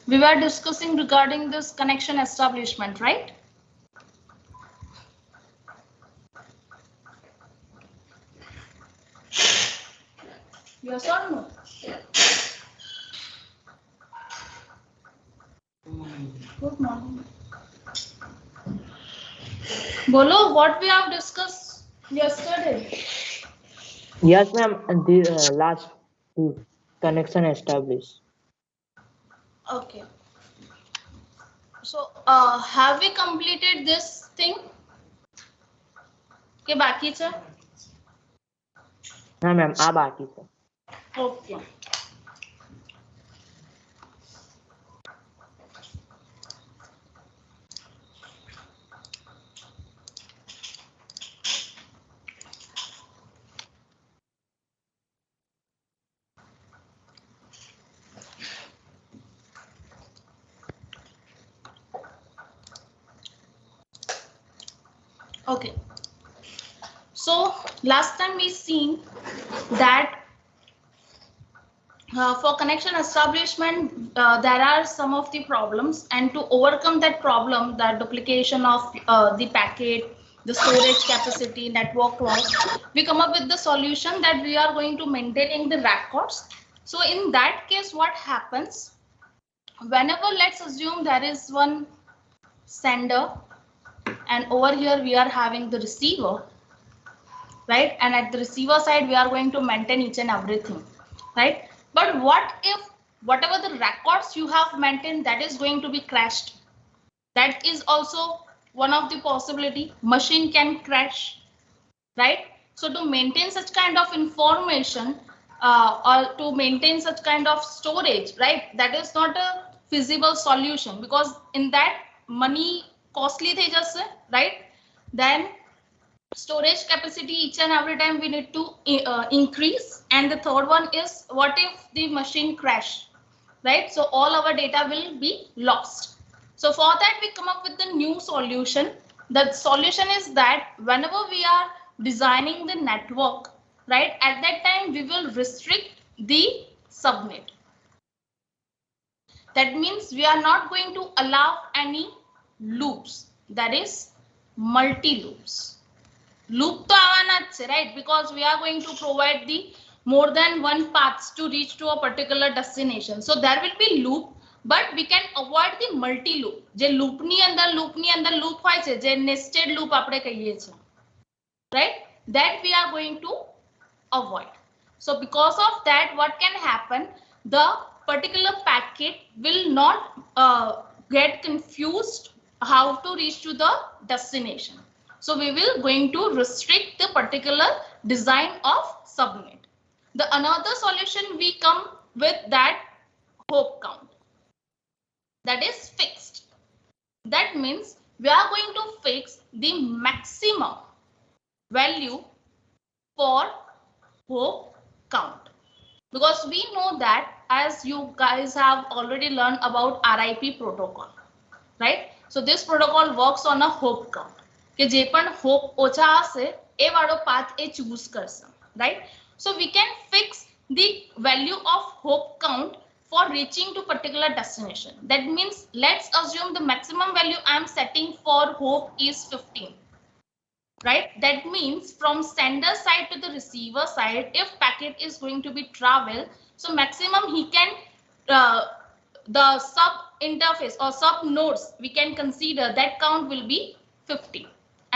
We were discussing regarding this connection establishment, right? Yes or no? Good morning. Bolo, what we have discussed yesterday? Yes, ma'am. The last connection established. Okay. So, have we completed this thing? के बाकीचं? हाँ ma'am आ बाकी છે. Okay. Okay. So last time we seen that for connection establishment, there are some of the problems, and to overcome that problem, the duplication of the packet, the storage capacity, network loss, we come up with the solution that we are going to maintaining the records. So in that case, what happens? Whenever, let's assume there is one sender, and over here we are having the receiver, right? And at the receiver side, we are going to maintain each and everything, right? But what if whatever the records you have maintained, that is going to be crashed? That is also one of the possibility. Machine can crash, right? So to maintain such kind of information, or to maintain such kind of storage, right? That is not a feasible solution, because in that money costly થઈ જશે, right? Then storage capacity each and every time we need to increase. And the third one is, what if the machine crash, right? So all our data will be lost. So for that we come up with the new solution. The solution is that whenever we are designing the network, right, at that time we will restrict the subnet. That means we are not going to allow any loops, that is multi loops. Loop to avana છે, right? Because we are going to provide the more than one paths to reach to a particular destination. So there will be loop, but we can avoid the multi loop. જે loop ની અંદર loop હોય છે, જે nested loop આપણે કહીએ છીએ, right? That we are going to avoid. So because of that, what can happen? The particular packet will not get confused how to reach to the destination. So we will going to restrict the particular design of subnet. The another solution we come with, that hop count, that is fixed. That means we are going to fix the maximum value for hop count, because we know that, as you guys have already learned about RIP protocol, right? So this protocol works on a hop count, કે જે પણ hope ઓછા હશે એ વાળો path એ choose કરશે, right? So we can fix the value of hope count for reaching to particular destination. That means let's assume the maximum value I am setting for hope is 15, right? That means from sender side to the receiver side, if packet is going to be travel, so maximum he can the sub interface or sub nodes, we can consider that count will be 50.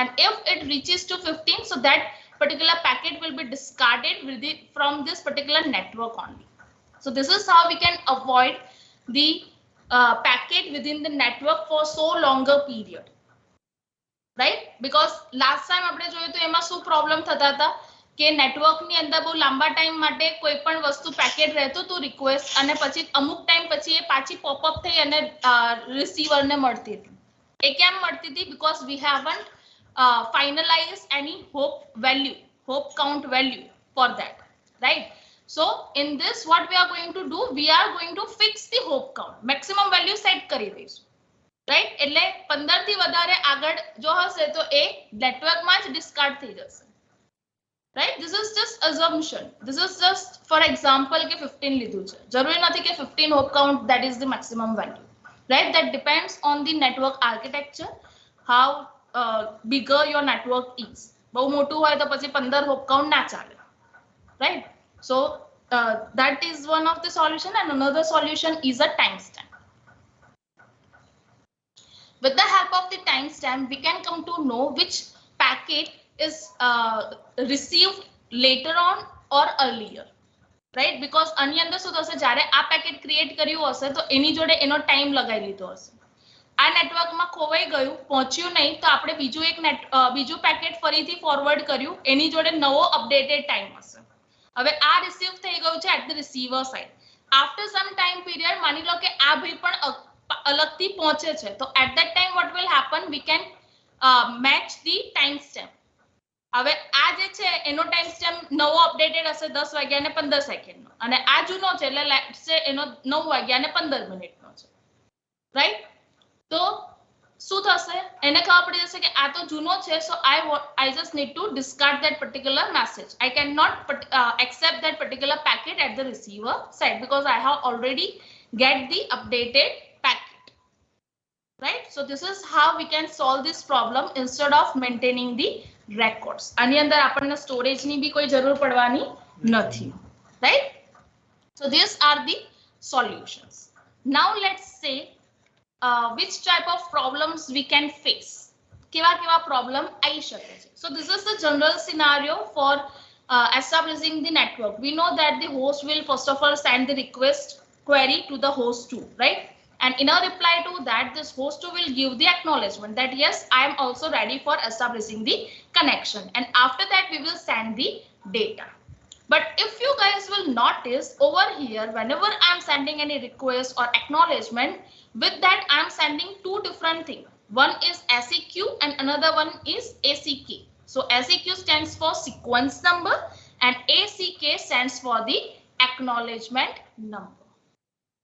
And if it reaches to 15, so that particular packet will be discarded from this particular network only. So this is how we can avoid the packet within the network for so longer period, right? Because last time આપણે જોયું તો એમાં શું problem થતા હતા કે નેટવર્કની અંદર બહુ લાંબા ટાઈમ માટે કોઈ પણ વસ્તુ પેકેટ રહેતું હતું રિક્વેસ્ટ, અને પછી અમુક ટાઈમ પછી એ પાછી પોપઅપ થઈ અને રિસીવરને મળતી હતી. એ કેમ મળતી હતી? Because we haven't finalized any hope value, hope count value for that, right? So in this, what we are going to do, we are going to fix the hope count, maximum value set કરી દઈશું, right? એટલે 15 થી વધારે આગળ જો હશે તો એ નેટવર્કમાં જ ડિસ્કાર્ડ થઈ જશે. right? This is just assumption. This is just for example કે 15 લીધું છે, જરૂરી નથી કે 15 hop count that is the maximum value, right? That depends on the network architecture, how bigger your network is. બહુ મોટું હોય તો પછી 15 hop count ના ચાલે, right? So that is one of the solution, and another solution is a timestamp. With the help of the timestamp, we can come to know which packet is received later on or earlier, right? Because આની અંદર શું થશે, જ્યારે આ packet create કર્યું હશે તો એની જોડે એનો ટાઈમ લગાવી લીધો હશે. આ નેટવર્કમાં ખોવાઈ ગયું, પહોંચ્યું નહીં, તો આપણે બીજું પેકેટ ફરીથી ફોરવર્ડ કર્યું, એની જોડે નવો અપડેટેડ ટાઈમ હશે. હવે આ રિસીવ થઈ ગયું છે at the receiver side. After some time period માની લો કે આ ભાઈ પણ અલગથી પહોંચે છે, તો at that time what will happen, we can match the time stamp. હવે આ જે છે એનો ટાઈમ સ્ટેમ્પ નવો અપડેટેડ હશે 10 વાગ્યા ને 15 સેકન્ડનો, અને આ જૂનો છે એટલે લેટ્સ સે એનો 9 વાગ્યા ને 15 મિનિટનો છે, રાઈટ? તો શું થશે, એને ખબર પડી જશે કે આ તો જૂનો છે, સો I just need to discard that particular message. I cannot accept that particular packet at the receiver side because I have already get the updated packet, right? So this is how we can solve this problem instead of maintaining the records. આની અંદર આપણને storage ની બી કોઈ જરૂર પડવાની નથી, right? So these are the solutions. Now let's say which type of problems we can face. કેવા problem આવી શકે છે. So this is the general scenario for establishing the network. We know that the host will first of all send the request query to the host 2, right? And in a reply to that, this host 2 will give the acknowledgement that yes, I am also ready for establishing the connection. And after that, we will send the data. But if you guys will notice over here, whenever I am sending any request or acknowledgement, with that I am sending two different things. One is SEQ and another one is ACK. So SEQ stands for sequence number and ACK stands for the acknowledgement number.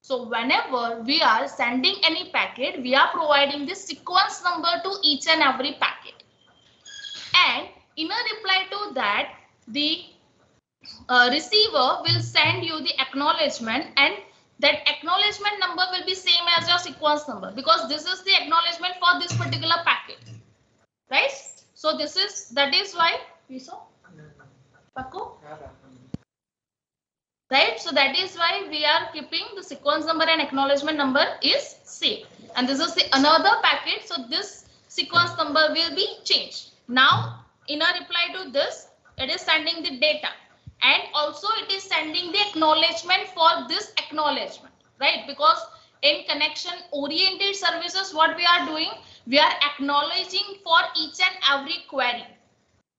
So whenever we are sending any packet, we are providing the sequence number to each and every packet. And in a reply to that, the receiver will send you the acknowledgement, and that acknowledgement number will be same as your sequence number because this is the acknowledgement for this particular packet, right? So that is why we saw Paco, right? So that is why we are keeping the sequence number and acknowledgement number is same, and this is the another packet, so this sequence number will be changed. Now in a reply to this, it is sending the data, and also it is sending the acknowledgement for this acknowledgement, right? Because in connection oriented services, what we are doing, we are acknowledging for each and every query,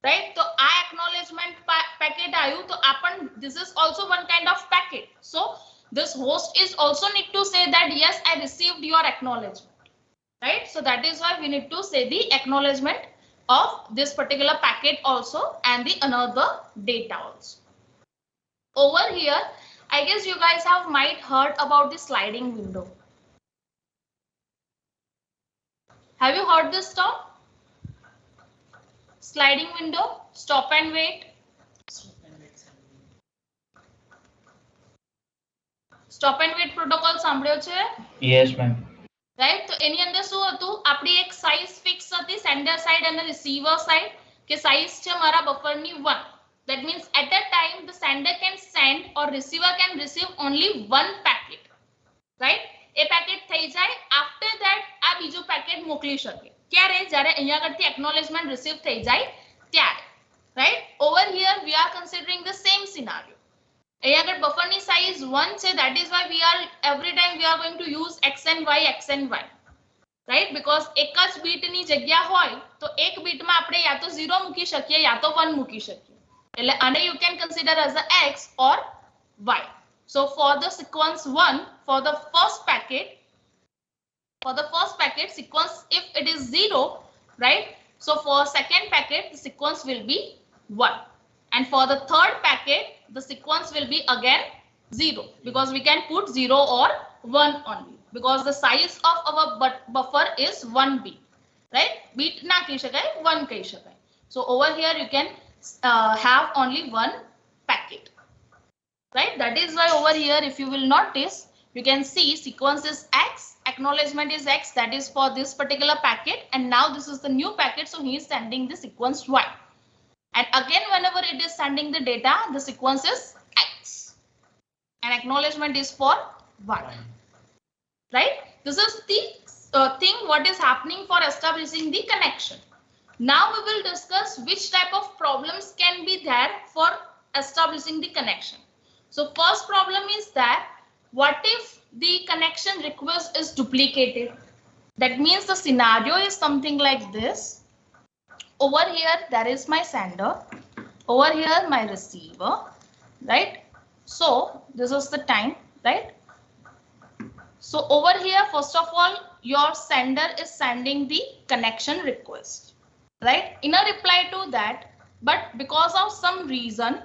right? So આ acknowledgement packet આયુ, તો this is also one kind of packet. So this host is also need to say that yes, I received your acknowledgement, right? So that is why we need to say the acknowledgement of this particular packet also and the another data also. Over here, I guess you guys have might heard about the sliding window. Have you heard this term? Sliding window, stop and wait. Stop and wait protocol સાંભળ્યો છે? Yes, ma'am. Right? તો એની અંદર શું હતું, આપણી એક size fix હતી sender side અને રિસીવર સાઇડ, કે સાઇઝ છે મારા બફરની 1. That means at a time the sender can send or receiver can receive only one packet, right? A packet થઈ જાય, after that આ બીજું પેકેટ મોકલી શકે. ક્યારે? જ્યારે અહીંયા આગળથી acknowledgement receive થઈ જાય ત્યારે, right? Over here we are considering the same scenario. અહીંયા આગળ બફરની size 1 છે, that is why we are every time we are going to use x and y, right? Because એક જ બીટની જગ્યા હોય તો એક બીટમાં આપણે યા તો 0 મૂકી શકીએ યા તો 1 મૂકી શકીએ. એટલે આને you can consider as a x or y. So for the sequence 1, for the first packet sequence, if it is 0, right? So for second packet the sequence will be 1, and for the third packet the sequence will be again 0 because we can put 0 or 1 only because the size of our buffer is 1 bit, right? Bit na કહી શકાય, 1 કહી શકાય. So over here you can have only one packet, right? That is why over here, if you will notice, you can see sequence is X, acknowledgement is X, that is for this particular packet, and now this is the new packet, so he is sending the sequence Y. And again, whenever it is sending the data, the sequence is X, and acknowledgement is for Y, right? This is the thing what is happening for establishing the connection. Now we will discuss which type of problems can be there for establishing the connection. So first problem is that what if the connection request is duplicated? That means the scenario is something like this. Over here there is my sender, over here my receiver, right? So this is the time, right? So over here, first of all, your sender is sending the connection request, right? In a reply to that, but because of some reason,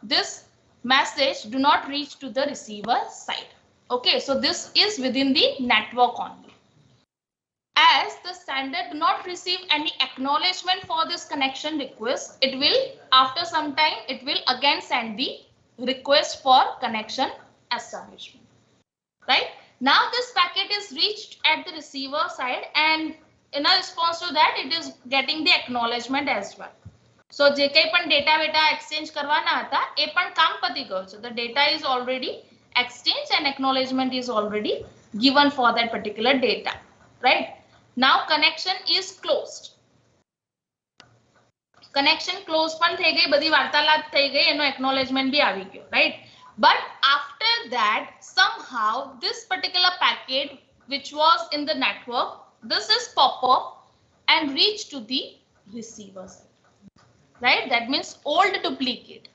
this message do not reach to the receiver side. Okay, so this is within the network only. As the sender do not receive any acknowledgement for this connection request, it will, after some time, it will again send the request for connection establishment, right? Now this packet is reached at the receiver side, and in a response to that, it is getting the acknowledgement as well. So જે કંઈ પણ data બેટા exchange કરવાના હતા એ પણ કામ પતી ગયું છે. The data is already exchanged and acknowledgement is already given for that particular data, right? Now connection is closed. Connection closed પણ થઈ ગઈ, બધી વાર્તાલાપ થઈ ગઈ, એનો acknowledgement બી આવી ગયો, right? But after that, somehow this particular packet which was in the network, this is pop up and reach to the receiver side, right? That means old duplicate,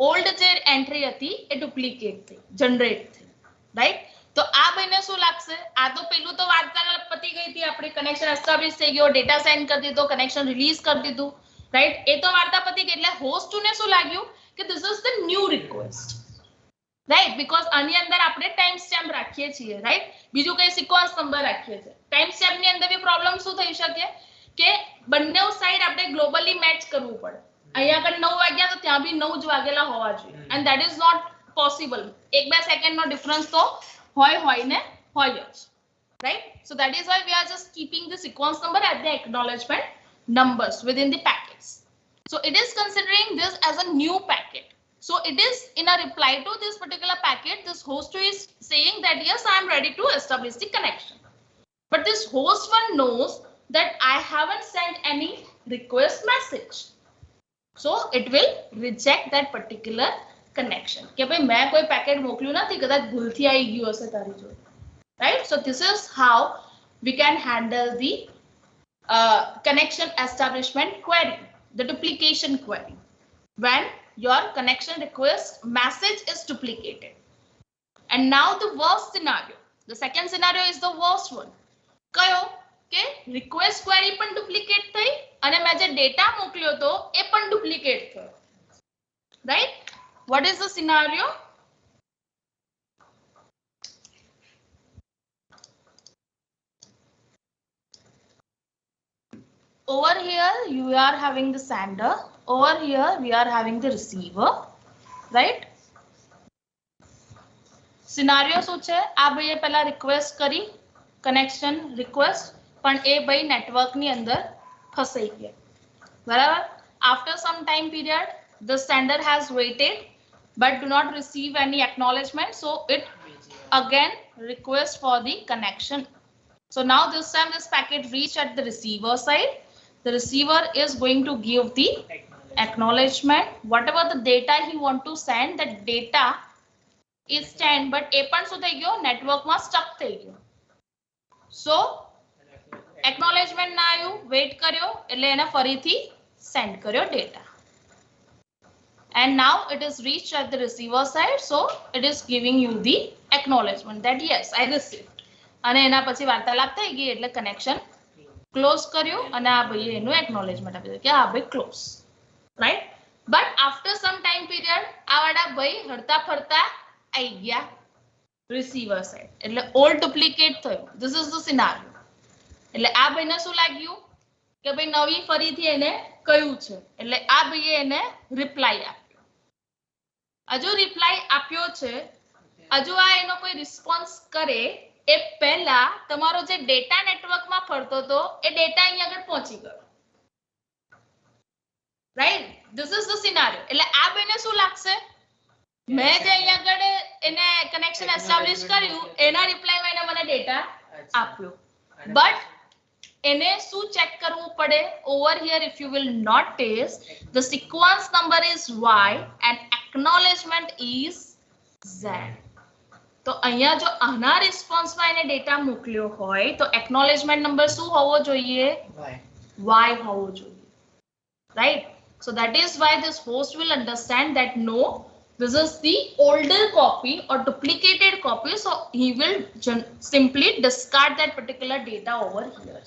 old જે entry હતી એ duplicate થઈ, generate થઈ, right? તો આ ભાઈને શું લાગશે? આ તો પેલું તો વાર્તાલાપ પતી ગઈ હતી, આપણે કનેક્શન એસ્ટાબ્લિશ થઈ ગયો, ડેટા સેન્ડ કરી દીધો, કનેક્શન રિલીઝ કરી દીધું, રાઈટ? એ તો વાર્તા પતી ગઈ. એટલે હોસ્ટ 2 ને શું લાગ્યું કે this is the new request, right? Because આની અંદર આપણે ટાઈમ સ્ટેમ્પ રાખીએ છીએ, રાઈટ? બીજું કઈ સિક્વન્સ નંબર રાખીએ છીએ. ટાઈમ સ્ટેમ્પ ની અંદર બી પ્રોબ્લેમ શું થઈ શકે કે બંને સાઈડ આપણે ગ્લોબલી મેચ કરવું પડે. અહીંયા આગળ 9 વાગ્યા તો ત્યાં બી 9 જ વાગેલા હોવા જોઈએ, and that is not possible. 1-2 સેકન્ડનો difference તો હોય ને હોય જ, right? So that is why we are just keeping the sequence number at the acknowledgement numbers within the packets. So it is considering this as a new packet. So it is in a reply to this particular packet, this host 2 is saying that yes, I am ready to establish the connection. But this host 1 knows that I haven't sent any request message. So it will reject that particular connection. કે ભાઈ મેં કોઈ packet મોકલ્યું નથી, કદાચ ભૂલથી આવી ગયું હશે તારી જોડે, right? So this is how we can handle the connection establishment query, the duplication query, when your connection request message is duplicated. And now the worst scenario, the second scenario is the worst one. કયો કે request query પણ duplicate થઈ અને મેં જે data મોકલ્યો તો એ પણ duplicate થયો, right? What is the scenario? Over here you are having the sender, over here we are having the receiver, right? Scenario શું છે? આ ભાઈએ પહેલા request કરી, connection request, પણ એ ભાઈ network ની અંદર ફસાઈ ગયા, બરાબર? After some time period, the sender has waited but do not receive any acknowledgement, so it again request for the connection. So now this time this packet reached at the receiver side. The receiver is going to give the acknowledgement. Whatever the data he want to send, that data is sent, but એ પણ શું થઈ ગયો? નેટવર્કમાં stuck થઈ ગયો. So acknowledgement ના આવ્યું, weight કર્યો એટલે એને ફરીથી સેન્ડ કર્યો data. And now it is reached at the receiver side, so it is giving you the acknowledgement that yes, I received. અને એના પછી વાર્તાલાપ થઈ ગઈ એટલે કનેક્શન ક્લોઝ કર્યું અને આ ભાઈએ એનું acknowledgement આપી દીધું કે આ ભાઈ close, right? But after some time period આ વાળા ભાઈ હરતા ફરતા આવી ગયા receiver side, એટલે old duplicate થયું. This is the scenario. એટલે આ ભાઈને શું લાગ્યું કે ભાઈ નવી ફરીથી એને કહ્યું છે એટલે આ ભાઈએ એને રિપ્લાય આપ્યો. હજુ રિપ્લાય આપ્યો છે, હજુ આ એનો કોઈ રિસ્પોન્સ કરે એ પહેલા તમારો જે ડેટા નેટવર્કમાં ફરતો હતો એ ડેટા અહીંયા આગળ પહોંચી ગયો. Right, this is the scenario. એટલે આ બેને શું લાગશે, મેં જે અહીંયા આગળ એને કનેક્શન એસ્ટાબ્લિશ કર્યું એના રિપ્લાયમાં એને મને ડેટા આપ્યો. બટ એને શું ચેક કરવું પડે over here, if you will notice the sequence number is y and acknowledgement is z. તો અહીંયા જો આના રિસ્પોન્સમાં એને ડેટા મોકલ્યો હોય તો એક્નોલેજમેન્ટ નંબર શું હોવો જોઈએ, y હોવો જોઈએ. Right, so that is why this host will understand that no, this is the older copy or duplicated copy, so he will simply discard that particular data over here,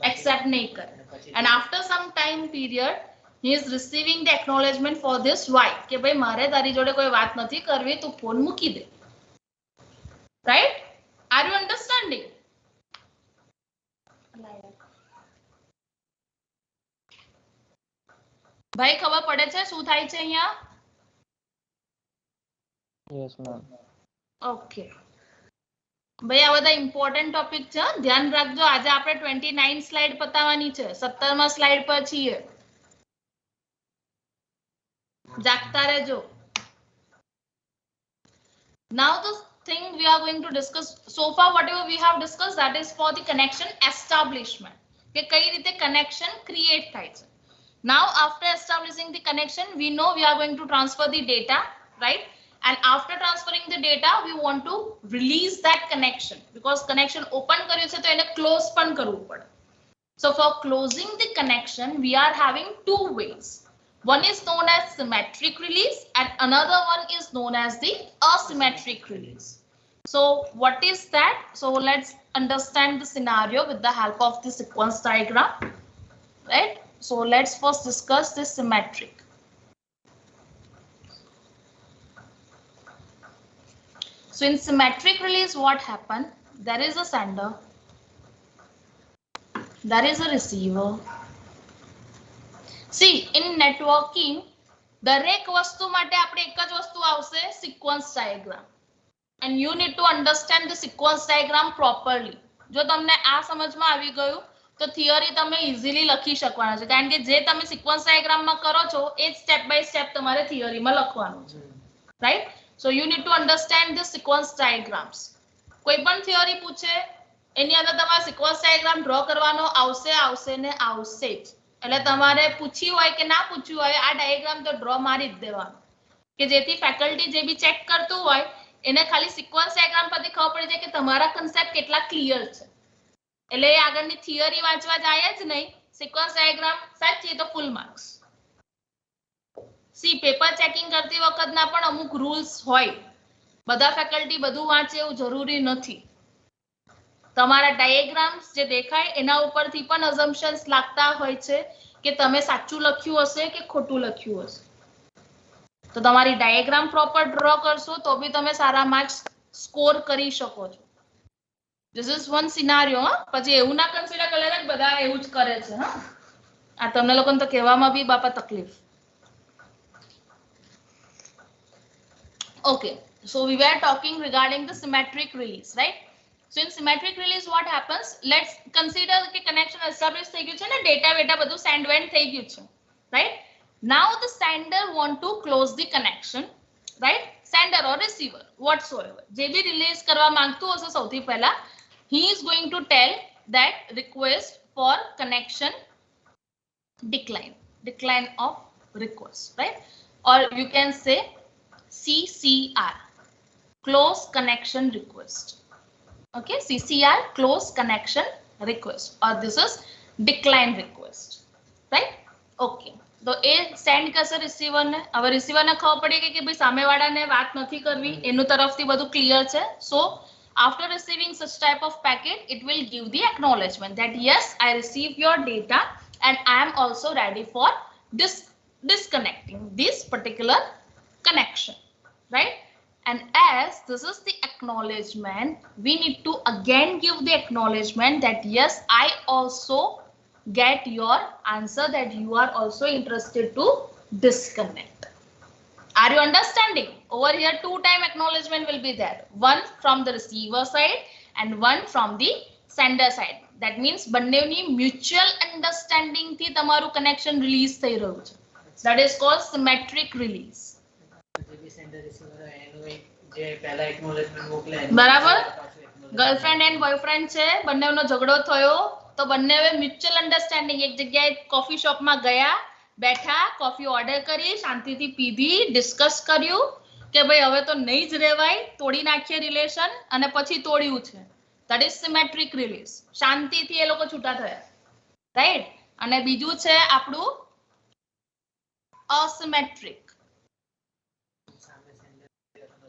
accept nahi kare. And after some time period he is receiving the acknowledgement for this y કે ભાઈ મારે તારી જોડે કોઈ વાત નથી કરવી, તું ફોન મૂકી દે. Right, are you understanding? ભાઈ ખબર પડે છે શું થાય છે અહીંયા? Yes, ma'am. ઓકે ભાઈ, આ બધા ઇમ્પોર્ટન્ટ ટોપિક છે, ધ્યાન રાખજો. આજે આપણે 29 સ્લાઇડ પતાવવાની છે, 17મા સ્લાઇડ પર છીએ. જાગતા રહેજો. Now the thing we are going to discuss, so far whatever we have discussed, that is for the connection establishment, કે કઈ રીતે connection create થાય છે. Now after establishing the connection, we know we are going to transfer the data, right? And after transferring the data, we want to release that connection, because connection open કર્યું છે તો એને close પણ કરવું પડે. So for closing the connection, we are having two ways. One is known as symmetric release and another one is known as the asymmetric release. So what is that? So let's understand the scenario with the help of the sequence diagram, right? So let's first discuss this symmetric. So in symmetric release, what happened? There is a sender, there is a receiver. See, in networking, દરેક વસ્તુ માટે આપણે એક જ વસ્તુ આવશે, sequence diagram. And you need to understand the sequence diagram properly. જો તમને આ સમજમાં આવી ગયું તો થિયરી તમે ઇઝીલી લખી શકવાના છે, કારણ કે જે તમે સિક્વન્સ ડાયાગ્રામમાં કરો છો એ જ સ્ટેપ બાય સ્ટેપ તમારે થિયરીમાં લખવાનું છે. Right, so you need to understand the sequence diagrams. કોઈ પણ થિયરી પૂછે એની અંદર તમારે સિક્વન્સ ડાયાગ્રામ ડ્રો કરવાનો આવશે, આવશે ને આવશે જ. એટલે તમારે પૂછ્યું હોય કે ના પૂછ્યું હોય, આ ડાયાગ્રામ તો ડ્રો મારી જ દેવાનો, કે જેથી ફેકલ્ટી જે બી ચેક કરતું હોય એને ખાલી સિક્વન્સ ડાયાગ્રામ પરથી ખબર પડી જાય કે તમારા કન્સેપ્ટ કેટલા ક્લિયર છે. એટલે આગળની થિયરી વાંચવા જાય જ નહીં, સિક્વન્સ ડાયાગ્રામ સાચી તો full marks. C, paper checking કરતી વખતના પણ અમુક રૂલ્સ હોય, બધા ફેકલ્ટી બધું વાંચે એવું જરૂરી નથી. તમારા ડાયાગ્રામ્સ જે દેખાય એના ઉપરથી પણ અઝમ્પશન્સ લાગતા હોય છે કે તમે સાચું લખ્યું હશે કે ખોટું લખ્યું હશે. તો તમારી ડાયાગ્રામ પ્રોપર ડ્રો કરશો તો બી તમે સારા માર્ક્સ સ્કોર કરી શકો છો. This is one scenario. પછી એવું ના કન્સિડર કરે કે બધા એવું જ કરે છે. હા, આ તમને લોકોને તો કહેવામાં બી બાપા તકલીફ. Okay, so we were talking regarding the symmetric release, right? So in symmetric release, what happens? Let's consider the connection established થઈ ગયું છે ને, data વેટા બધું send went થઈ ગયું છે, right? Now the sender want to close the connection, right? Sender or receiver whatsoever જે બી release કરવા માંગતું હશે, સૌથી પહેલા he is going to tell that request for connection decline of request, right? Or you can say CCR, close connection request. Okay, CCR, close connection request, or this is decline request, right? Okay, તો એ send કરશે receiver ને. હવે receiver ને ખબર પડી ગઈ કે ભાઈ સામેવાળાને વાત નથી કરવી, એનું તરફથી બધું ક્લિયર છે. સો after receiving such type of packet, it will give the acknowledgement that yes, I received your data and I am also ready for disconnecting this particular connection, right? And as this is the acknowledgement, we need to again give the acknowledgement that yes, I also get your answer that you are also interested to disconnect. Are you understanding? Over here, 2-time acknowledgement will be there. One from the receiver side and one from the sender side. That means બંનેની mutual understanding થી તમારું connection release થઈ રહ્યું છે. That is called symmetric release. બરાબર? Girlfriend and boyfriend છે, બંનેનો ઝઘડો થયો તો બંનેએ મ્યુચ્યુઅલ અન્ડરસ્ટેન્ડિંગ એક જગ્યાએ કોફી શોપમાં ગયા, બેઠા, કોફી ઓર્ડર કરી, શાંતિથી પીધી, ડિસ્કસ કર્યું કે ભાઈ હવે તો નહીં જ રહેવાય, તોડી નાખીએ રિલેશન, અને પછી તોડ્યું છે. That is symmetric release. શાંતિથી એ લોકો છૂટા થયા, રાઈટ? અને બીજું છે આપણું અસિમેટ્રિક.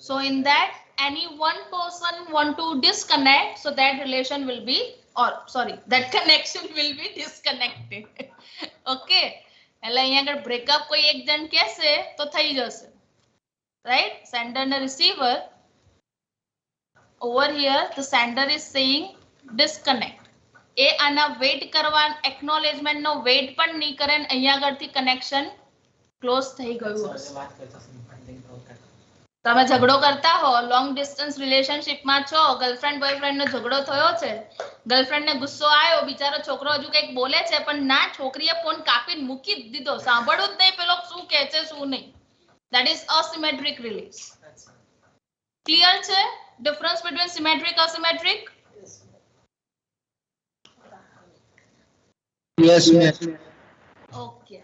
So in that, any one person want to disconnect, so that relation will be, or sorry, that connection will be disconnected. Okay, એટલે અહીંયા આગળ બ્રેકઅપ કોઈ એક જણ કહેશે તો થઈ જશે, right? Sender and receiver. Over here, the sender is saying disconnect. એ આના વેઇટ કરવા, એક્નોલેજમેન્ટ નો વેઇટ પણ નહીં કરે, અહીંયા આગળથી કનેક્શન ક્લોઝ થઈ ગયું હશે. તમે ઝઘડો કરતા હો, લોંગ ડિસ્ટન્સ રિલેશનશિપમાં છો, ગર્લફ્રેન્ડ બોયફ્રેન્ડ નો ઝઘડો થયો છે, ગર્લફ્રેન્ડ ને ગુસ્સો આવ્યો, બિચારો છોકરો હજુ કંઈક બોલે છે પણ ના, છોકરીએ ફોન કાપીને મૂકી દીધો, સાંભળવું જ નહીં પેલો શું કહે છે શું નહીં. That is asymmetric release. Clear છે difference between symmetric and asymmetric? Yes, ma'am. Okay.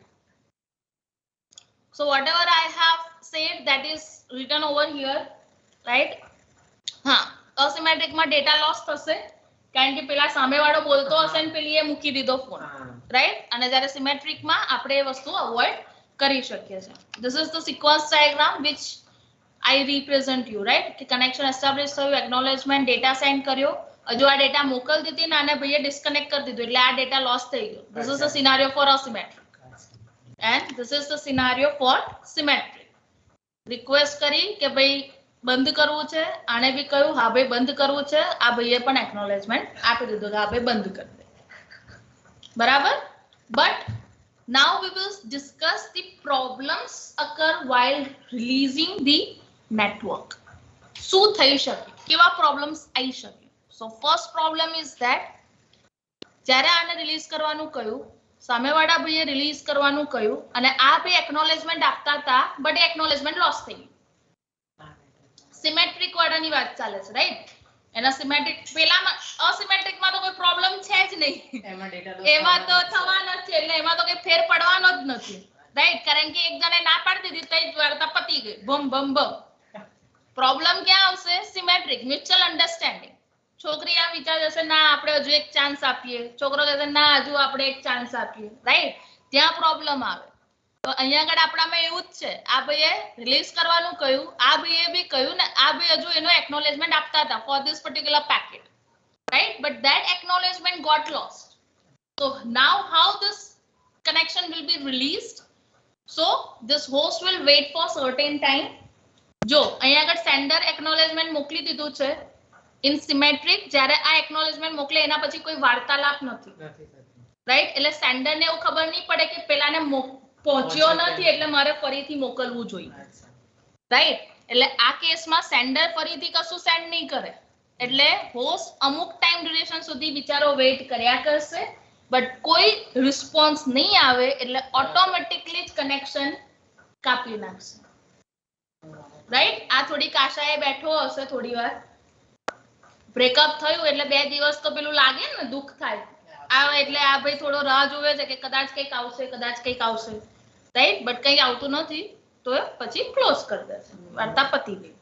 So whatever I have said, that is written over here, right? હા, asymmetric માં data loss થશે કારણ કે પેલા સામેવાળો બોલતો હશે ને પેલીએ મૂકી દીધો ફોન, રાઈટ? અને જ્યારે સિમેટ્રિક માં આપણે એ વસ્તુ અવોઇડ કરી શકીએ છીએ. This is the sequence diagram which I represent you, right? કે કનેક્શન એસ્ટાબ્લિશ થયું, એક્નોલેજમેન્ટ, ડેટા સેન્ડ કર્યો, હજુ આ ડેટા મોકલી દીધી ને આને ભાઈએ ડિસ્કનેક્ટ કરી દીધું, એટલે આ ડેટા લોસ થઈ ગયો. This is the scenario for asymmetric. And this is the scenario for symmetric. Request કરી કે ભાઈ બંધ કરવું છે, આને બી કહ્યું હા ભાઈ બંધ કરવું છે, આ ભાઈએ પણ એક્નોલેજમેન્ટ આપી દીધું કે હા ભાઈ બંધ કરી દે, બરાબર? But now we will discuss the problems occur while releasing the network. શું થઈ શકે, કેવા પ્રોબ્લેમ્સ આવી શકે? So first problem is that જ્યારે આને રિલીઝ કરવાનું કહ્યું, સામેવાળા ભાઈએ રિલીઝ કરવાનું કહ્યું અને આ ભાઈ એક્નોલેજમેન્ટ આપતા હતા, બટ એ એક્નોલેજમેન્ટ લોસ થઈ ગયું. સિમેટ્રિક વાળાની વાત ચાલે છે, રાઈટ? એના સિમેટ્રિક, પેલામાં અસિમેટ્રિકમાં તો કોઈ પ્રોબ્લેમ છે જ નહીં, એમાં તો થવાનો જ છે, એટલે એમાં તો કોઈ ફેર પડવાનો જ નથી, રાઈટ? કારણ કે એક જણે ના પાડી દીધી તો જ વાર્તા પતી ગઈ, બમ બમ બમ. પ્રોબ્લેમ ક્યાં આવશે? Symmetric, mutual understanding. છોકરી આ વિચાર જશે ના આપણે હજુ એક ચાન્સ આપીએ, છોકરો કહેશે ના હજુ આપણે એક ચાન્સ આપીએ, રાઈટ? ત્યાં પ્રોબ્લેમ આવે. તો અહીંયા આગળ આપણામાં એવું જ છે, આ ભાઈએ રિલીઝ કરવાનું કહ્યું, આ ભાઈએ બી કહ્યું ને આ ભાઈ હજુ એનો એક્નોલેજમેન્ટ આપતા હતા for this particular packet, right? But that acknowledgement got lost. So now how this connection will be released? So this host will wait for certain time. જો અહીંયા આગળ સેન્ડર એક્નોલેજમેન્ટ મોકલી દીધું છે, ઇન સિમેટ્રિક જ્યારે આ એક્નોલેજમેન્ટ મોકલે એના પછી કોઈ વાર્તાલાપ નથી, રાઈટ? એટલે સેન્ડરને એવું ખબર નહીં પડે કે પેલાને પહોંચ્યો નથી એટલે મારે ફરીથી મોકલવું જોઈએ, રાઈટ? એટલે આ કેસમાં સેન્ડર ફરીથી કશું સેન્ડ નહીં કરે, એટલે હોસ્ટ અમુક ટાઈમ ડ્યુરેશન સુધી બિચારો વેઇટ કર્યા કરશે, બટ કોઈ રિસ્પોન્સ નહીં આવે એટલે ઓટોમેટિકલી જ કનેક્શન કાપી નાખશે, રાઈટ? આ થોડીક આશાએ બેઠો હશે, થોડી વાર બ્રેકઅપ થયું એટલે 2 દિવસ તો પેલું લાગે ને, દુઃખ થાય, આવે એટલે આ ભાઈ થોડો રાહ જોવે છે કે કદાચ કંઈક આવશે, કદાચ કંઈક આવશે, રાઈટ? બટ કંઈ આવતું નથી તો પછી ક્લોઝ કરી દેશે, વાર્તા પતી ગઈ.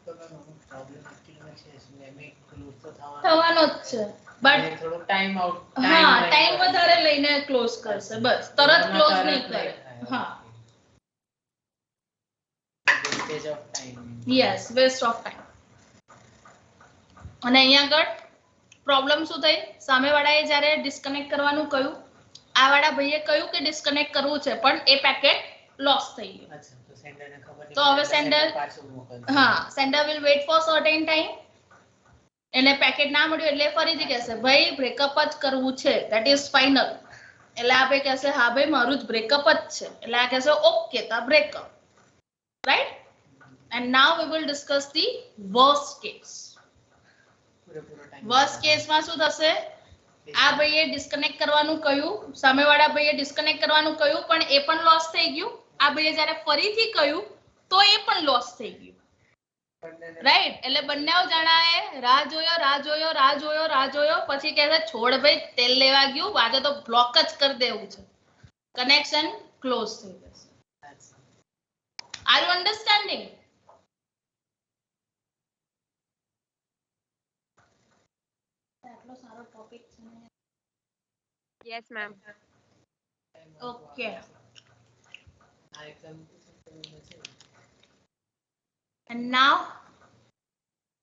થવાનો જ છે, બટ થોડો ટાઈમ આઉટ, હા ટાઈમ વધારે લઈને ક્લોઝ કરશે, બસ તરત ક્લોઝ નહીં કરે. હા, wastage of time. Yes, waste of time. અને અહીંયા આગળ પ્રોબ્લેમ શું થઈ? સામેવાળાએ જ્યારે ડિસ્કનેક્ટ કરવાનું કહ્યું, આ વાળા ભાઈએ કહ્યું કે ડિસ્કનેક્ટ કરવું છે પણ એ પેકેટ લોસ થઈ ગયું. અચ્છા, તો સેન્ડરને ખબર નહીં, તો હવે સેન્ડર, પાછું મોકલશે. હા, sender will weight four certain time. એને પેકેટ ના મળ્યું એટલે ફરીથી કહેશે ભાઈ બ્રેકઅપ જ કરવું છે, ધેટ ઇઝ ફાઇનલ, એટલે આ ભાઈ કહેશે હા ભાઈ મારું જ બ્રેકઅપ જ છે એટલે આ કહેશે ઓકે તો breakup right and now we will discuss the worst case પૂરેપૂરો time વર્સ્ટ કેસમાં શું થશે આ ભાઈએ ડિસ્કનેક્ટ કરવાનું કહ્યું સામેવાળા ભાઈએ ડિસ્કનેક્ટ કરવાનું કહ્યું પણ એ પણ લોસ થઈ ગયું આ ભાઈએ જ્યારે ફરીથી કહ્યું તો એ પણ લોસ થઈ ગયું રાઈટ એટલે બંને જણાએ રાહ જોયો પછી કહેશે છોડ ભાઈ તેલ લેવા ગયું આજે તો બ્લોક જ કરી દેવું છે કનેક્શન ક્લોઝ થઈ જશે આર યુ અન્ડરસ્ટેન્ડિંગ આટલો સારો ટોપિક છે Yes, ma'am. ઓકે આ exam and now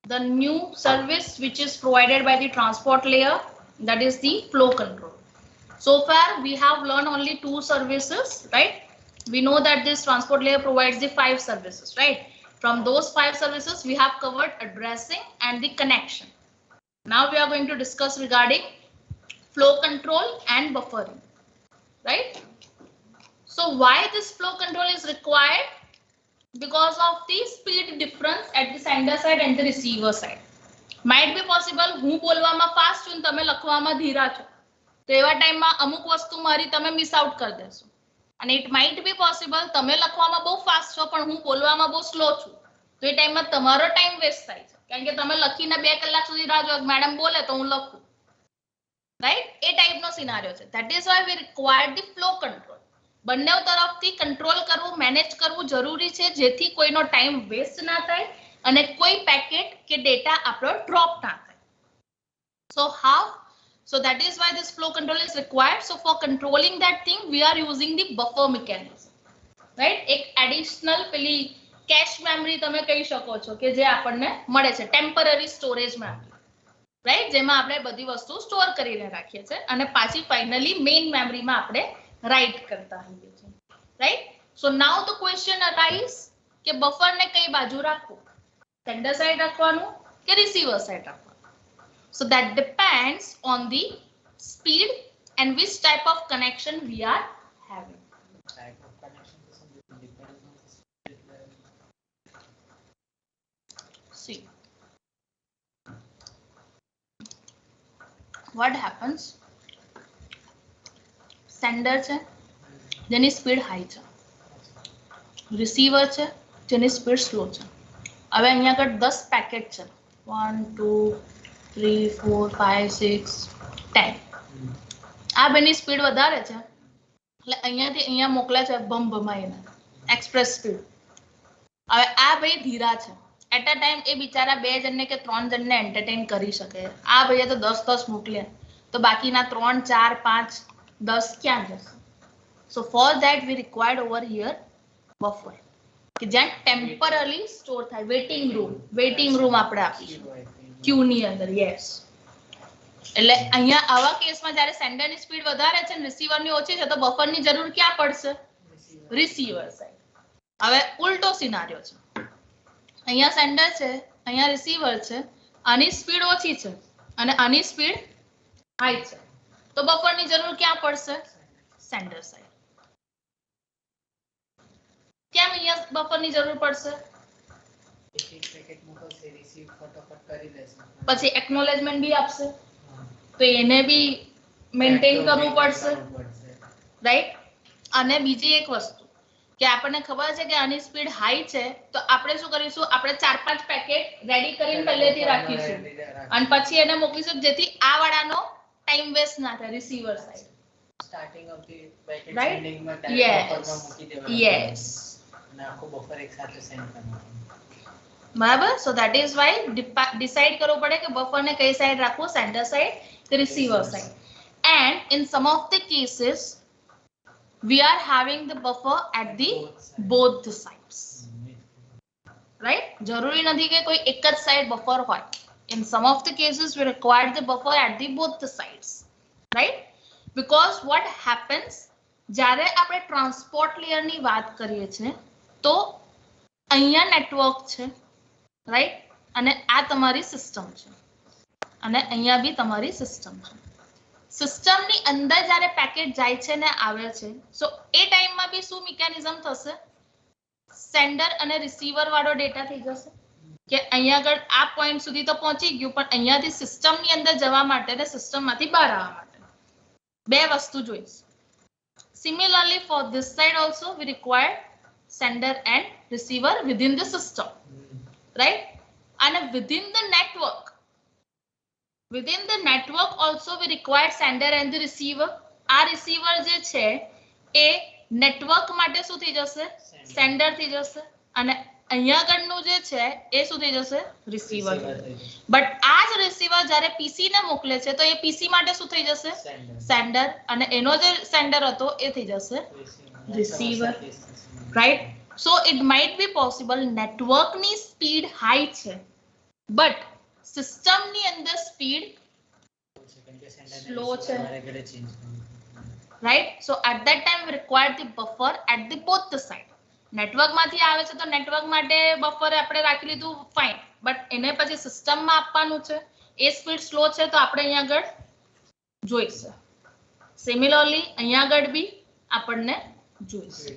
the new service which is provided by the transport layer, that is the flow control. So far we have learned only 2 services, right? We know that this transport layer provides the 5 services, right? From those 5 services we have covered addressing and the connection. Now we are going to discuss regarding flow control and buffering, right? So why this flow control is required? Because of the speed difference at the sender side and the receiver side. Might be possible હું બોલવામાં fast છું તમે લખવામાં ધીરા છો તો એવા ટાઈમમાં અમુક વસ્તુ મારી તમે મિસ આઉટ કરી દેશો અને ઇટ માઇટ બી પોસિબલ તમે લખવામાં બહુ ફાસ્ટ છો પણ હું બોલવામાં બહુ સ્લો છું તો એ ટાઈમમાં તમારો ટાઈમ વેસ્ટ થાય છે કારણ કે તમે લખીને 2 કલાક સુધી રાહ જો મેડમ બોલે તો હું લખું રાઈટ એ ટાઈપનો સિનારિયો છે that is why we require the flow control બંને તરફથી કંટ્રોલ કરવું મેનેજ કરવું જરૂરી છે જેથી કોઈનો ટાઈમ વેસ્ટ ના થાય અને કોઈ પેકેટ કે ડેટા આપણો ડ્રોપ ના થાય so that is why this flow control is required. So for controlling that thing we are using the buffer mechanism, right? એક એડિશનલ પેલી કેશ મેમરી તમે કહી શકો છો કે જે આપણને મળે છે ટેમ્પરરી સ્ટોરેજ મેમરી રાઈટ જેમાં આપણે બધી વસ્તુ સ્ટોર કરીને રાખીએ છીએ અને પાછી ફાઇનલી મેઇન મેમરીમાં આપણે રાઈટ કરતા હોઈએ છીએ right so now the question arise કે બફરને કઈ બાજુ રાખવું સેન્ડર સાઇડ રાખવાનું કે રિસીવર સાઇડ રાખવાનું so that depends on the speed and which type of connection we are having type of connection to something depends on the speed level. see what happens sender છે જેની speed high છે receiver છે જેની speed slow છે હવે અહીંયા આગળ 10 packet છે 1 2 3 4 5 6 10 આ બેની સ્પીડ વધારે છે એટલે અહીંયાથી અહીંયા મોકલે છે બમ ભમાઈને એક્સપ્રેસ સ્પીડ હવે આ ભાઈ ધીરા છે એટ અ ટાઈમ એ બિચારા 2 જણને કે 3 જણને એન્ટરટેન કરી શકે આ ભાઈએ તો 10 મોકલ્યા તો બાકીના 3 4 5 10 ક્યાં જશે so for that we required over here buffer કે જ્યાં ટેમ્પરરી સ્ટોર થાય વેઇટિંગ રૂમ આપણે આપીશું ક્યુ ની અંદર યસ એટલે અહીંયા આવા કેસમાં જ્યારે સેન્ડરની સ્પીડ વધારે છે અને રિસીવરની ઓછી છે તો બફરની જરૂર ક્યાં પડશે રિસીવર સાઈડ હવે ઉલટો સિનારિયો છે અહીંયા સેન્ડર છે અહીંયા રિસીવર છે આની સ્પીડ ઓછી છે અને આની સ્પીડ હાઈ છે તો બફરની જરૂર ક્યાં પડશે સેન્ડર સાઈડ કેમ અહીંયા બફરની જરૂર પડશે એક પેકેટ મોકલશે રિસીવ ફટાફટ કરી લેશે પછી એક્નોલેજમેન્ટ બી આપશે તો એને બી મેન્ટેન કરવું પડશે રાઈટ અને બીજી એક વસ્તુ કે આપણને ખબર છે કે આની સ્પીડ હાઈ છે તો આપણે શું કરીશું આપણે 4-5 પેકેટ રેડી કરીને પહેલેથી રાખીશું અને પછી એને મોકલીશું જેથી આ વાળાનો ટાઈમ વેસ્ટ ના થાય receiver side starting of the packet Right? Sending માં Yes. બફરમાં મૂકી દેવાનું યસ અને આખો બફર એક સાથે સેન્ડ કરવાનો બરાબર so that is why decide કરવું પડે કે બફરને કઈ સાઈડ રાખવું સેન્ડર સાઈડ કે receiver side and in sum of the cases we are having the buffer at the both the sides right જરૂરી નથી કે કોઈ એક જ સાઈડ બફર હોય in some of the cases we require the buffer at the both the sides right because what happens જ્યારે આપણે transport layer ની વાત કરીએ છીએ તો અહીંયા નેટવર્ક છે રાઈટ અને આ તમારી સિસ્ટમ છે અને અહીંયા બી તમારી સિસ્ટમ છે સિસ્ટમની અંદર જ્યારે પેકેટ જાય છે ને આવે છે સો એ ટાઈમમાં બી શું મિકેનિઝમ થશે સેન્ડર અને રિસીવર વાળો ડેટા થઈ જશે કે અહીંયા આગળ આ પોઈન્ટ સુધી તો પહોંચી ગયું પણ અહીંયાથી સિસ્ટમની અંદર જવા માટે ને સિસ્ટમમાંથી બહાર આવવા માટે બે વસ્તુ જોઈશે similarly for this side also we require sender and receiver within the system right and within the network also we require sender and the receiver આ receiver જે છે એ નેટવર્ક માટે શું થઈ જશે સેન્ડર થઈ જશે અને અહીંયા આગળનું જે છે એ શું થઈ જશે રિસીવર બટ આ જ રિસીવર જ્યારે પીસી ને મોકલે છે તો એ પીસી માટે શું થઈ જશે સેન્ડર અને એનો જે સેન્ડર હતો એ થઈ જશે receiver right so it might be possible નેટવર્કની સ્પીડ હાઈ છે બટ સિસ્ટમની અંદર સ્પીડ સ્લો છે right so at that time we require the buffer at the both the side network માંથી આવે છે તો નેટવર્ક માટે બફર આપણે રાખી લીધું ફાઇન બટ એને પછી સિસ્ટમમાં આપવાનું છે એ સ્પીડ સ્લો છે તો આપણે અહીંયા આગળ જોઈશે સિમિલરલી અહીંયા આગળ બી આપણને જોઈશે